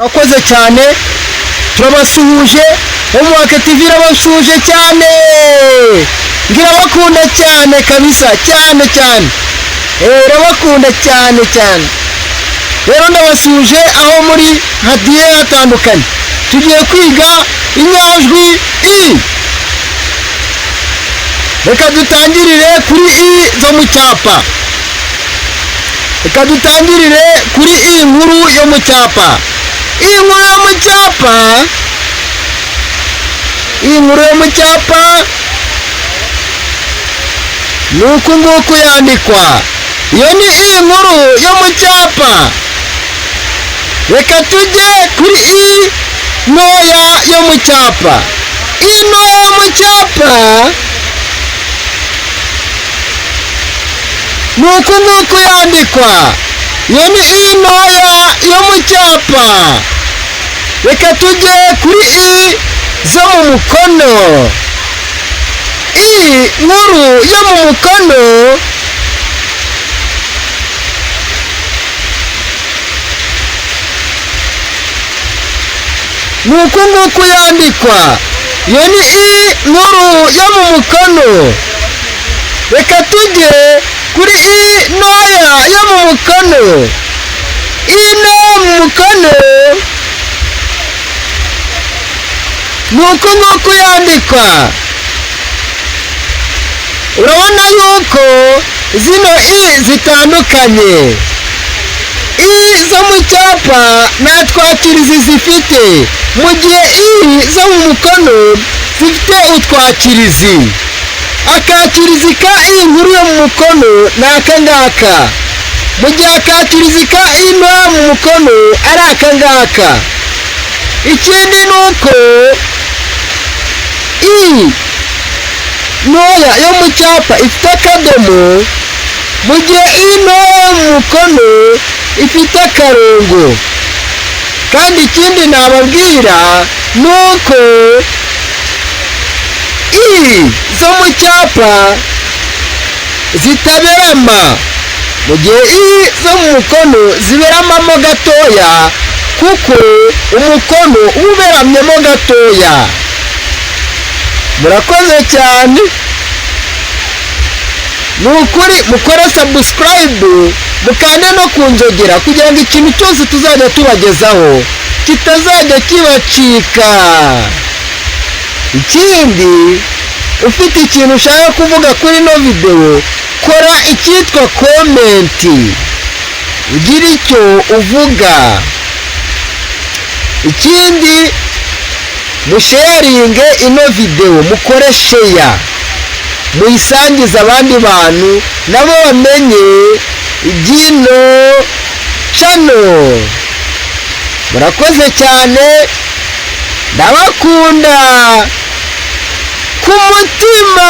Murakoze cyane turabasuhuje Homework TV irabasuhuje cyane ngira bakunda cyane kabisa cyane irabakunda cyane rero ndabasuhuje aho muri hadiye hatandukanye tugiye kwiga inyajwi i. Reka dutangirire kuri i zo mu cyapa. Reka dutangirire kuri i nkuru yo mu cyapa. Inkuru yo mu cyapa nuku nguku yandikwa. Iyo ni inkuru yo mu cyapa. Reka tujye kuri i ntoya yo mu cyapa. I ntoya yo mu cyapa nuku nguku yandikwa. Iyo ni i ntoya yo mu cyapa. Reka tujye kuri i zo mu mukono. I nkuru yo mu mukono nuku nguku yandikwa. Iyo ni i nkuru yo mu mukono. Reka tujye kuri i ntoya yo mu mukono. I ntoya mu mukono nuku nguku yandikwa. Urabona yuko zino i zitandukanye. I zo mu cyapa nta twakirizi zifite, mu gihe i zo mu mukono zifite utwakirizi. Akakirizi ka i nkuru yo mu mukono ni aka ngaka, mu gihe akakirizi ka i ntoya mu mukono ari aka ngaka. Ikindi ni uko i ntoya yo mu cyapa ifite akadomo, mu gihe i ntoya yo mu mukono ifite akarongo. Kandi ikindi nababwira ni uko i zo mu cyapa zitaberama, mu gihe i zo mu mukono ziberamamo gatoya, kuko umukono uba uberamyemo gatoya. Murakoze cyane, ni ukuri mukore subscribe mukande no kunzogera kugira ngo ikintu cyose tuzajya tubagezaho kitazajya kibacika. Ikindi, ufite ikintu ushaka kuvuga kuri no video, kora icyitwa comment ugira icyo uvuga. Ikindi, musharinge ino video, mukore share, muyisangiza abandi bantu nabo bamenye igino channel. Murakoze cyane, ndabakunda ku mutima.